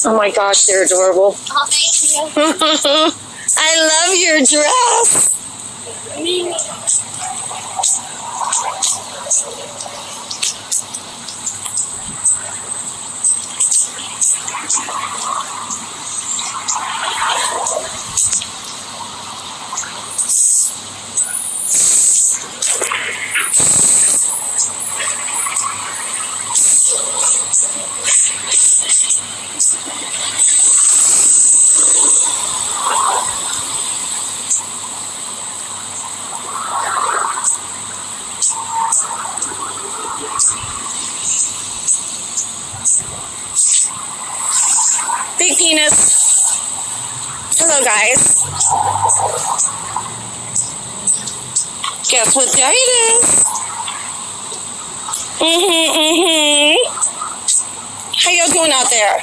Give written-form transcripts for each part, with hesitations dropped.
Oh my gosh, they're adorable. Oh, thank you. I love your dress. Big penis. Hello, guys. Guess what day it is? How y'all doing out there?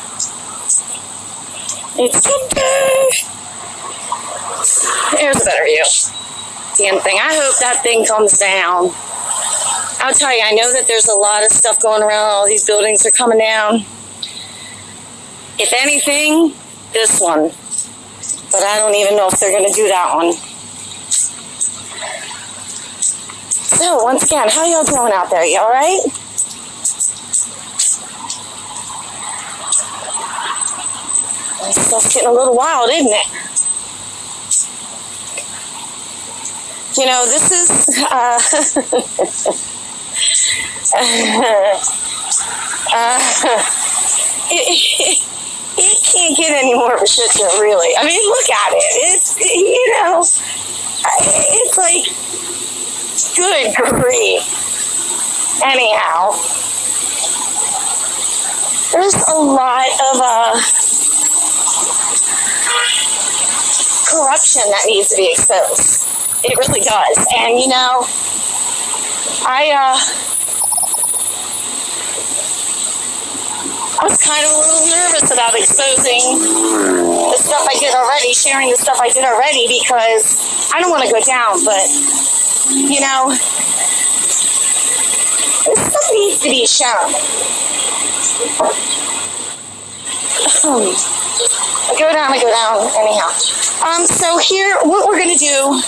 It's Sunday. There's a better view. Damn thing. I hope that thing comes down. I'll tell you, I know that there's a lot of stuff going around. All these buildings are coming down. If anything, this one. But I don't even know if they're going to do that one. So, once again, how y'all doing out there? You all right? This stuff's getting a little wild, isn't it? You know, this is... It can't get any more of a shit show, really. I mean, look at it. It's, you know, it's like, good grief. Anyhow, there's a lot of corruption that needs to be exposed. It really does. And, you know, I was kind of a little nervous about exposing the stuff I did already, sharing the stuff I did already, because I don't want to go down, but, you know, this stuff needs to be shown. I go down, anyhow. So here, what we're going to do,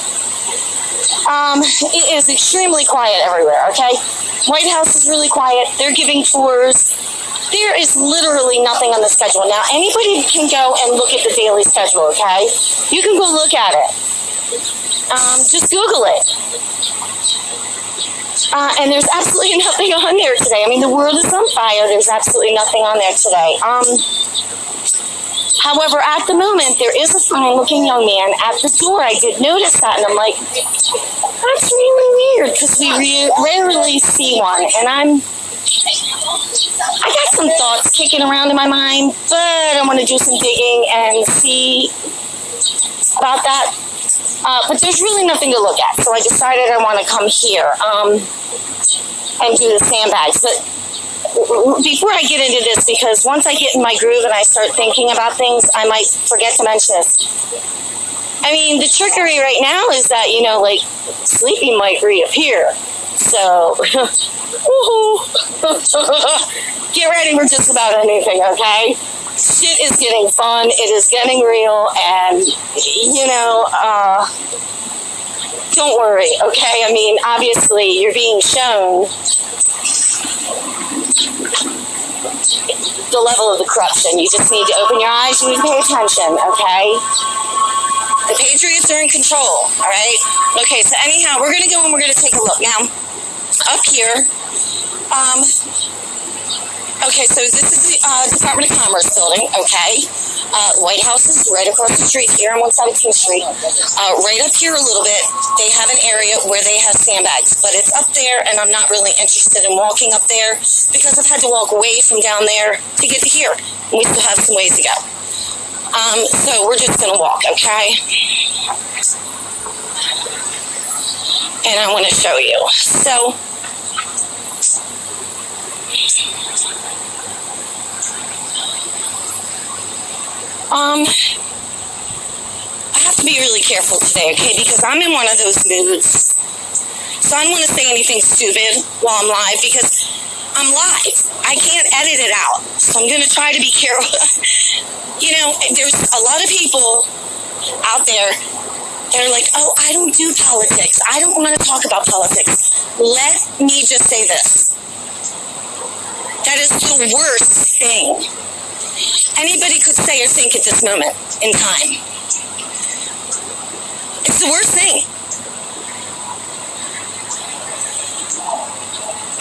it is extremely quiet everywhere, okay? White House is really quiet. They're giving tours. There is literally nothing on the schedule. Now, anybody can go and look at the daily schedule, okay? You can go look at it. Just Google it. And there's absolutely nothing on there today. I mean, the world is on fire. There's absolutely nothing on there today. However, at the moment, there is a fine-looking young man at the door. I did notice that, and I'm like, that's really weird, because we rarely see one. And I got some thoughts kicking around in my mind, but I want to do some digging and see about that. But there's really nothing to look at, so I decided I want to come here and do the sandbags. But before I get into this, because once I get in my groove and I start thinking about things, I might forget to mention this. I mean, the trickery right now is that, you know, like, Sleepy might reappear. So, get ready for just about anything, okay? Shit is getting fun, it is getting real, and, you know, don't worry, okay? I mean, obviously, you're being shown the level of the corruption. You just need to open your eyes, you need to pay attention, okay? The Patriots are in control, all right? Okay, so anyhow, we're going to go and we're going to take a look. Now, up here, okay, so this is the Department of Commerce building, okay? White House is right across the street here on 117th Street. Right up here a little bit, they have an area where they have sandbags, but it's up there, and I'm not really interested in walking up there because I've had to walk away from down there to get to here, and we still have some ways to go. So we're just going to walk, okay? And I want to show you. So, I have to be really careful today, okay? Because I'm in one of those moods. So I don't want to say anything stupid while I'm live, because I'm live. I can't edit it out. So I'm going to try to be careful. There's a lot of people out there. They're like, oh, I don't do politics. I don't want to talk about politics. Let me just say this. That is the worst thing anybody could say or think at this moment in time. It's the worst thing.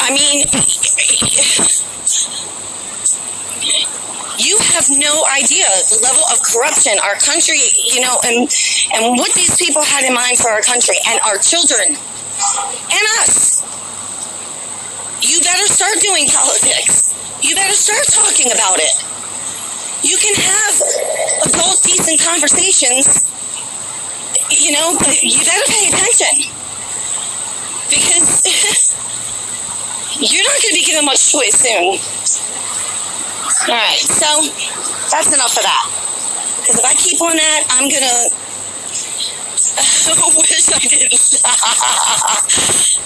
I mean, you have no idea the level of corruption our country, and what these people had in mind for our country and our children and us. You better start doing politics. You better start talking about it. You can have adult, decent conversations, but you better pay attention. Because you're not going to be given much choice soon. All right, so that's enough of that. Because if I keep on that, I'm going to wish I didn't.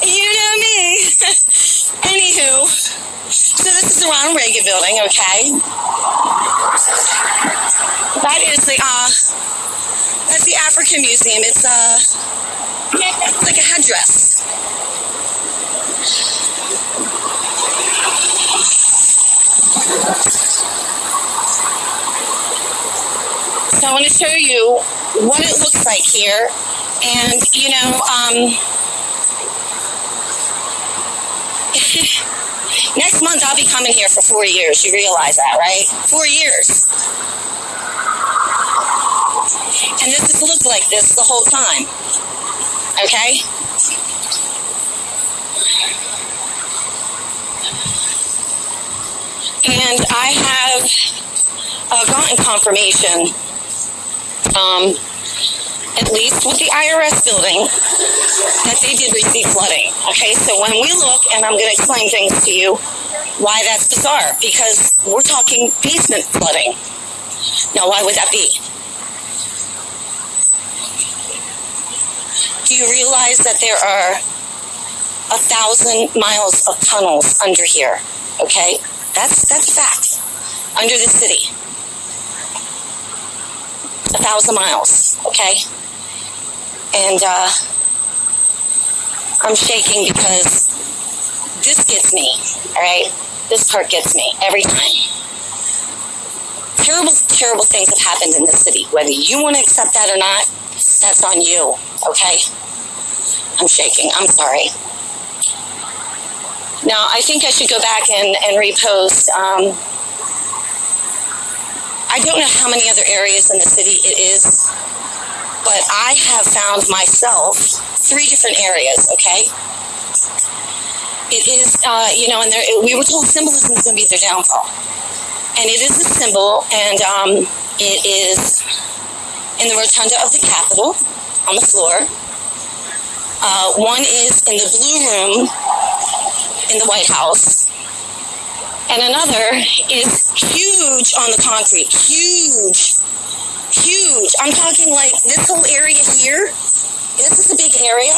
You know me. Anywho, so this is the Ronald Reagan building, okay? That is that's the African Museum. It's like a headdress. So I want to show you what it looks like here. And, next month I'll be coming here for 4 years. You realize that, right? 4 years. And this has looked like this the whole time. Okay? And I have gotten confirmation, at least with the IRS building, that they did receive flooding. Okay, so when we look, and I'm going to explain things to you, why that's bizarre, because we're talking basement flooding. Now, why would that be? Do you realize that there are 1,000 miles of tunnels under here? Okay, that's a fact. Under the city. 1,000 miles, okay? And I'm shaking because this gets me, all right? This part gets me every time. Terrible, terrible things have happened in this city. Whether you want to accept that or not, that's on you, okay? I'm shaking. I'm sorry. Now, I think I should go back and repost. I don't know how many other areas in the city it is, but I have found myself 3 different areas, okay? It is, and we were told symbolism is going to be their downfall. And it is a symbol, and it is in the rotunda of the Capitol on the floor. One is in the Blue Room in the White House. And another is huge on the concrete. Huge. Huge. I'm talking like this whole area here. This is a big area.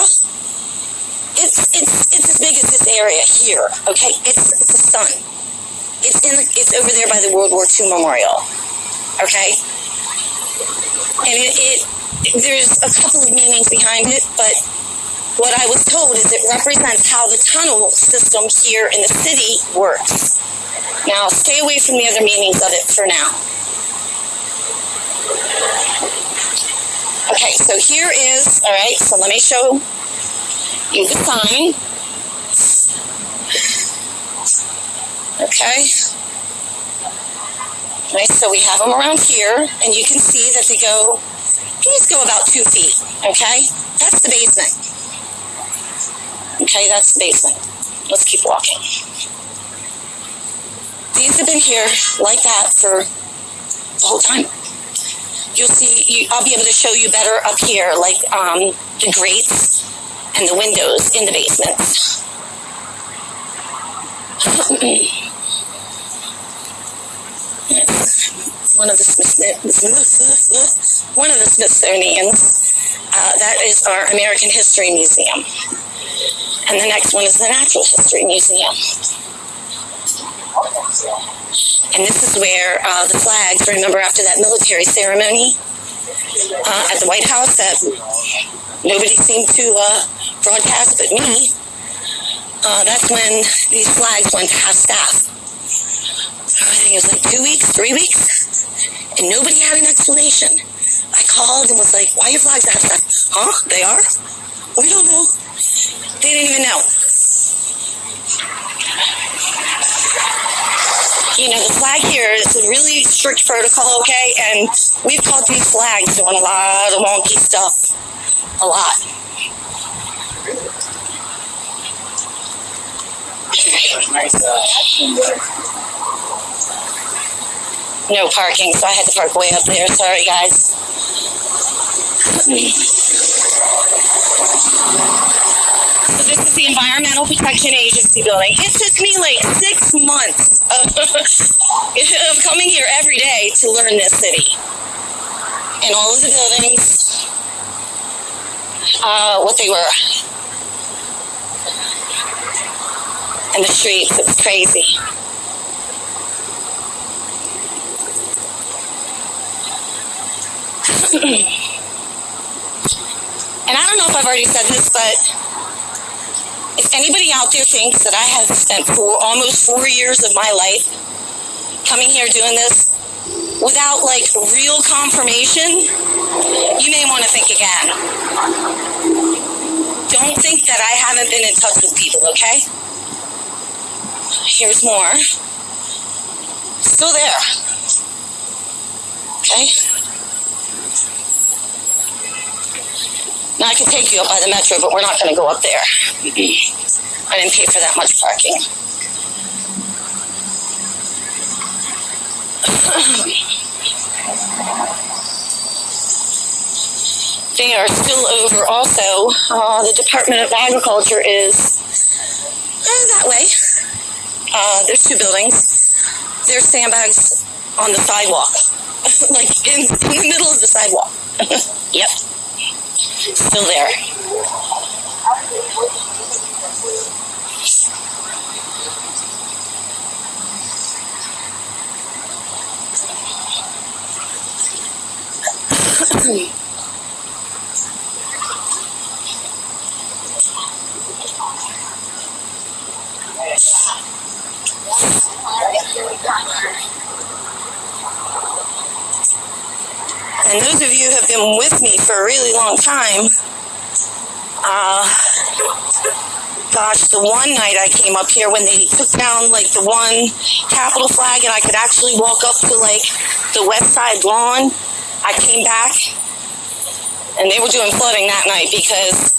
It's as big as this area here. Okay? It's the sun. It's over there by the World War II Memorial. Okay? And there's a couple of meanings behind it, but what I was told is it represents how the tunnel system here in the city works. Now, stay away from the other meanings of it for now. Okay, so here is, all right, so let me show you the sign. Okay. Right, so we have them around here, and you can see that these go about 2 feet, okay? That's the basement. Okay, that's the basement. Let's keep walking. These have been here like that for the whole time. You'll see, I'll be able to show you better up here, like the grates and the windows in the basements. One of the Smithsonian's. That is our American History Museum. And the next one is the Natural History Museum. And this is where the flags, remember after that military ceremony at the White House that nobody seemed to broadcast but me, that's when these flags went to half-staff. I think it was like 2 weeks, 3 weeks, and nobody had an explanation. I called and was like, why are your flags at half-staff? Huh? They are? We don't know. They didn't even know. You know, the flag here is a really strict protocol, okay? And we've caught these flags doing a lot of wonky stuff. A lot. No parking, so I had to park way up there. Sorry, guys. So this is the Environmental Protection Agency building. It took me like 6 months of coming here every day to learn this city. And all of the buildings, what they were. And the streets, it's crazy. And I don't know if I've already said this, but if anybody out there thinks that I have spent almost 4 years of my life coming here doing this without like real confirmation, you may want to think again. Don't think that I haven't been in touch with people, okay? Here's more. Still there. Okay? Now I can take you up by the metro, but we're not going to go up there. I didn't pay for that much parking. They are still over. Also, the Department of Agriculture is that way. There's 2 buildings. There's sandbags on the sidewalk. Like in the middle of the sidewalk. Yep. Still there. And those of you who have been with me for a really long time, gosh, the one night I came up here when they took down like the one Capitol flag and I could actually walk up to like the west side lawn, I came back and they were doing flooding that night because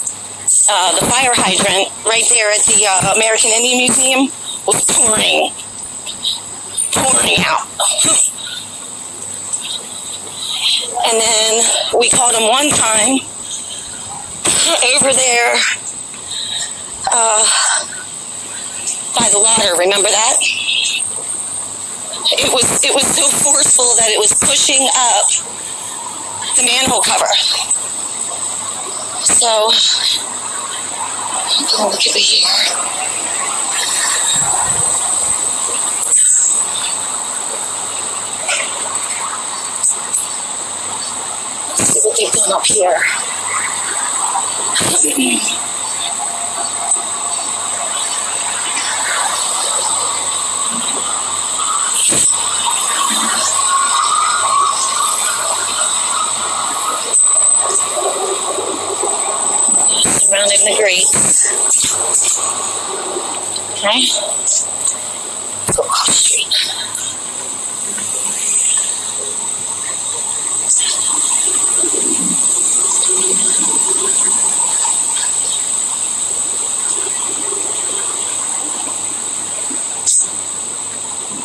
the fire hydrant right there at the American Indian Museum was pouring out. And then we caught him one time over there by the water. Remember that? It was so forceful that it was pushing up the manhole cover. So, look at the here. Let's see what they've done up here. Surrounding the grates. Okay. Let's go across the street.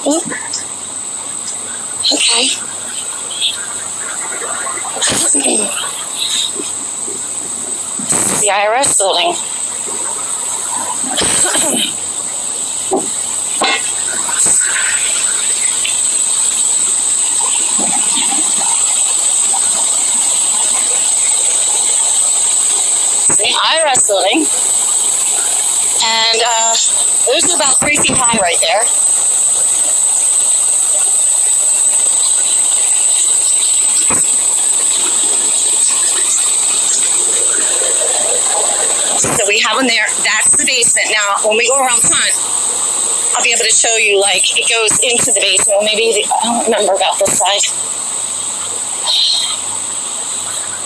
Oop. Okay. This is the IRS building. The IRS building, and those are about 3 feet high right there. So we have them there. That's the basement. Now, when we go around front, I'll be able to show you, like, it goes into the basement. Maybe, I don't remember about this side.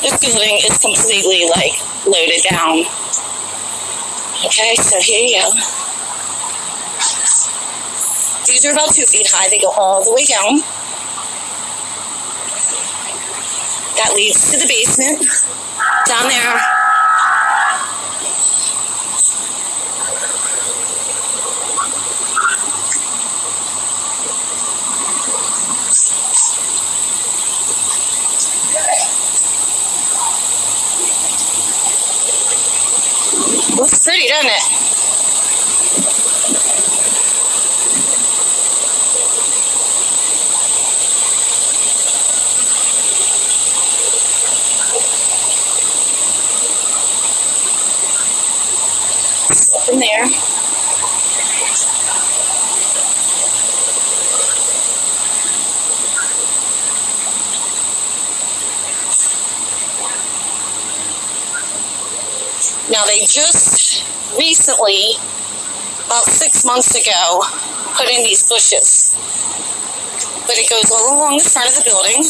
This building is completely, like, loaded down. Okay, so here you go. These are about 2 feet high. They go all the way down. That leads to the basement. Down there. Looks pretty, doesn't it? Up in there. Now they just recently, about 6 months ago, put in these bushes. But it goes all along the front of the building.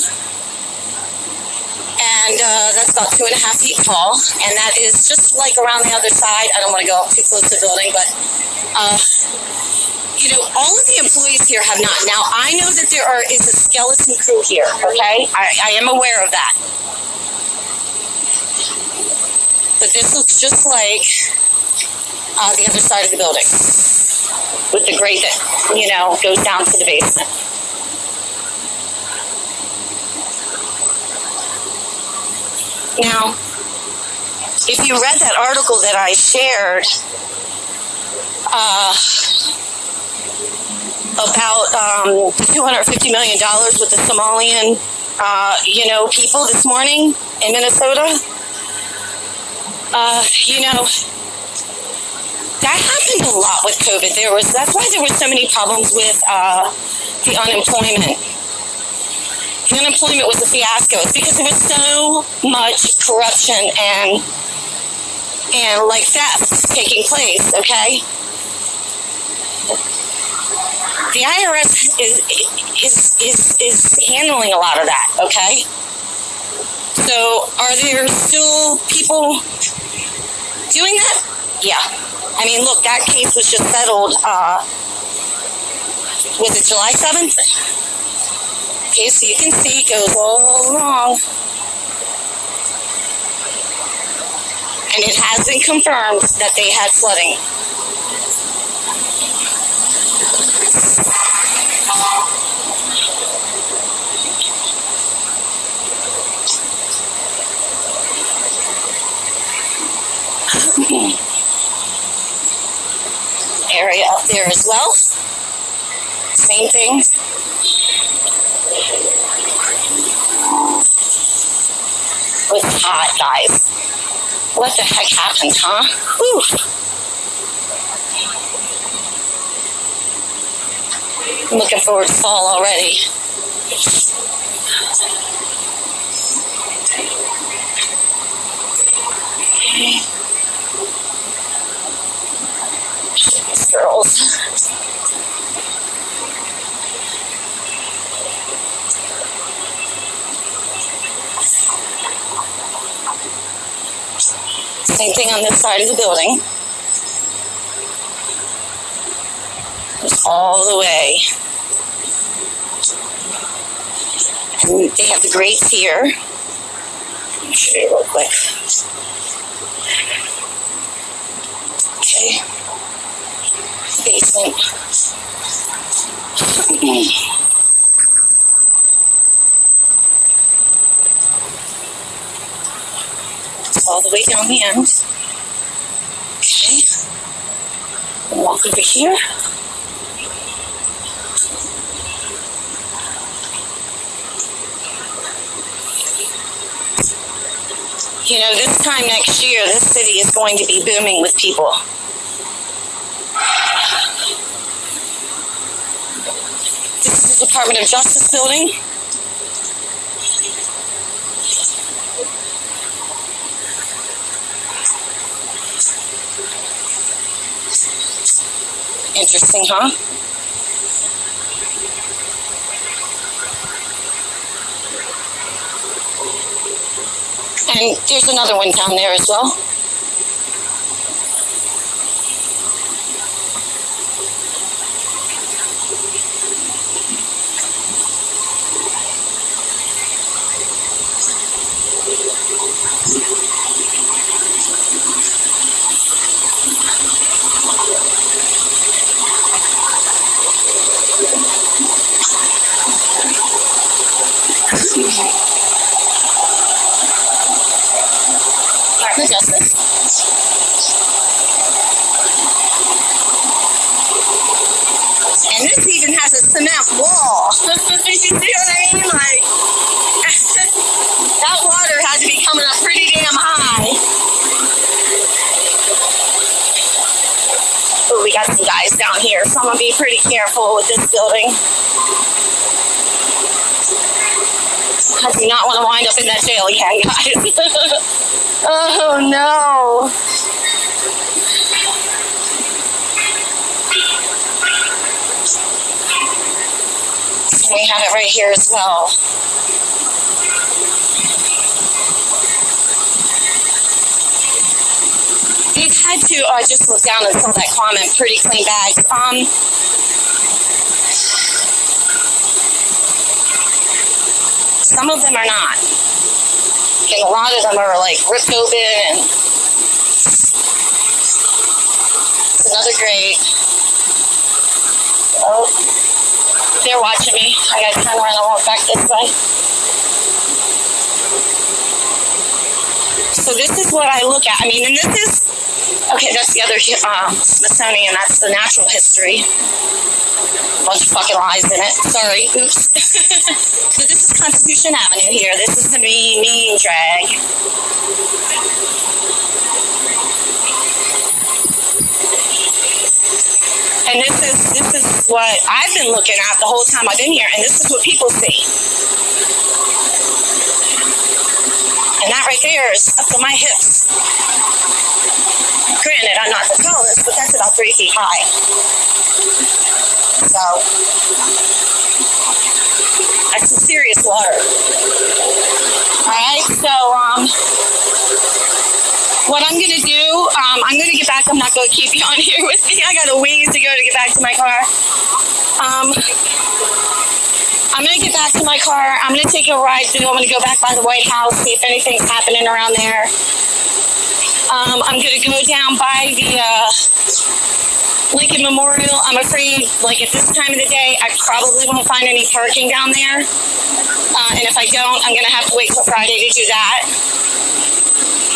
And that's about 2.5 feet tall. And that is just like around the other side. I don't want to go up too close to the building, but you know, all of the employees here have not. Now, I know that there is a skeleton crew here, okay? I am aware of that. But this looks just like the other side of the building with the grate that, you know, goes down to the basement. Now, if you read that article that I shared about $250 million with the Somalian, you know, people this morning in Minnesota, you know, that happened a lot with COVID. That's why there were so many problems with the unemployment. The unemployment was a fiasco. It's because there was so much corruption and like theft taking place, okay? The IRS is handling a lot of that, okay? So are there still people doing that? Yeah. I mean, look, that case was just settled, was it July 7th? Okay, so you can see it goes all along. And it has been confirmed that they had flooding. Area up there as well. Same thing. It was hot, guys. What the heck happened, huh? Whew. I'm looking forward to fall already. These girls. Same thing on this side of the building. Just all the way. And they have the grates here. Let me show you real quick. Okay. Basement. All the way down the end. Okay. Walk over here. You know, this time next year, this city is going to be booming with people. This is the Department of Justice building. Interesting, huh? And there's another one down there as well. Department of Justice. And this even has a cement wall. You see what I mean? Like, that water had to be coming up pretty damn high. Oh, we got some guys down here, so I'm gonna be pretty careful with this building. I do not want to wind up in that jail again, guys. Oh no. So we have it right here as well. They've had to, I just looked down and saw that comment, pretty clean bags. Some of them are not. And a lot of them are like ripped open. And it's another grate. Oh, they're watching me. I gotta turn around and walk back this way. So this is what I look at. I mean, and this is, okay, that's the other Smithsonian. That's the natural history. Bunch of fucking lies in it. Sorry. Oops. So this is Constitution Avenue here. This is the mean drag. And this is what I've been looking at the whole time I've been here, and this is what people see. And that right there is up to my hips. Granted, I'm not the tallest, but that's about 3 feet high. So, that's some serious water. Alright, so, what I'm going to do, I'm going to get back. I'm not going to keep you on here with me. I got a ways to go to get back to my car. I'm going to get back to my car. I'm going to take a ride through. I'm going to go back by the White House, see if anything's happening around there. I'm going to go down by the Lincoln Memorial. I'm afraid, like, at this time of the day, I probably won't find any parking down there. And if I don't, I'm going to have to wait till Friday to do that.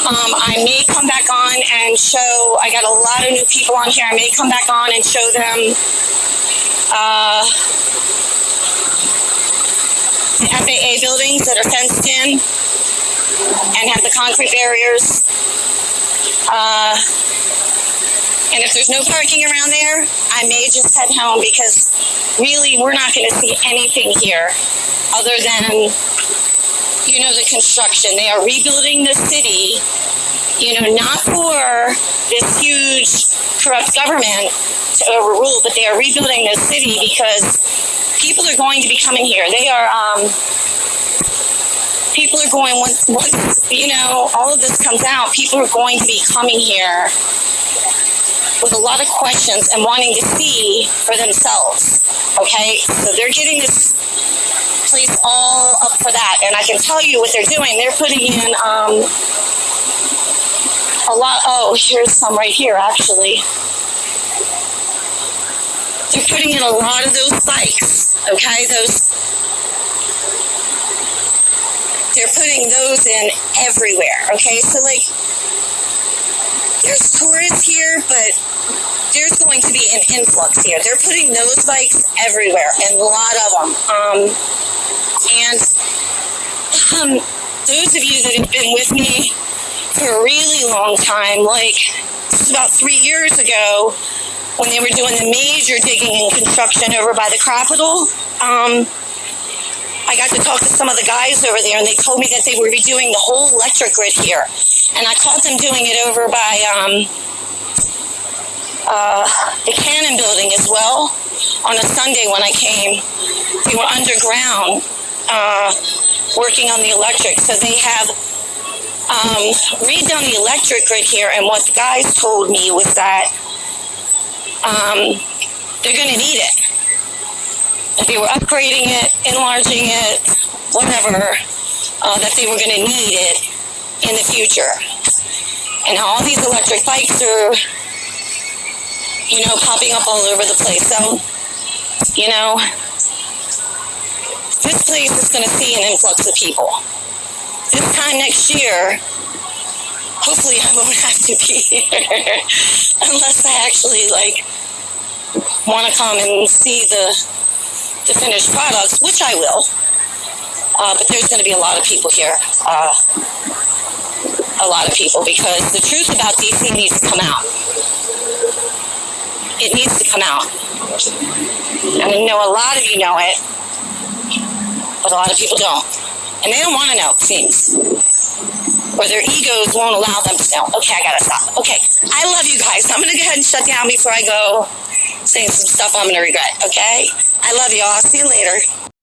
I may come back on and show, I got a lot of new people on here. I may come back on and show them the FAA buildings that are fenced in and have the concrete barriers. And if there's no parking around there, I may just head home because really we're not going to see anything here other than, you know, the construction. They are rebuilding the city, you know, not for this huge corrupt government to overrule, but they are rebuilding the city because people are going to be coming here. They are, people are going, once, you know, all of this comes out, people are going to be coming here with a lot of questions and wanting to see for themselves, okay? So they're getting this place all up for that, and I can tell you what they're doing. They're putting in a lot, oh, here's some right here, actually. They're putting in a lot of those bikes, okay? They're putting those in everywhere, okay? So, like, there's tourists here, but there's going to be an influx here. They're putting those bikes everywhere, and a lot of them. Those of you that have been with me for a really long time, like, this was about 3 years ago when they were doing the major digging and construction over by the Capitol. I got to talk to some of the guys over there, and they told me that they were redoing the whole electric grid here. And I caught them doing it over by the Cannon building as well. On a Sunday when I came, they were underground working on the electric. So they have redone the electric grid here, and what the guys told me was that they're going to need it. That they were upgrading it, enlarging it, whatever, that they were going to need it in the future. And all these electric bikes are, popping up all over the place. So, this place is going to see an influx of people. This time next year, hopefully I won't have to be here unless I actually, want to come and see the finished products, which I will. But there's going to be a lot of people here. A lot of people, because the truth about DC needs to come out. It needs to come out. And I know a lot of you know it, but a lot of people don't. And they don't want to know, it seems. Or their egos won't allow them to know. Okay, I gotta stop. Okay, I love you guys. I'm going to go ahead and shut down before I go saying some stuff I'm going to regret, okay? I love you all. See you later.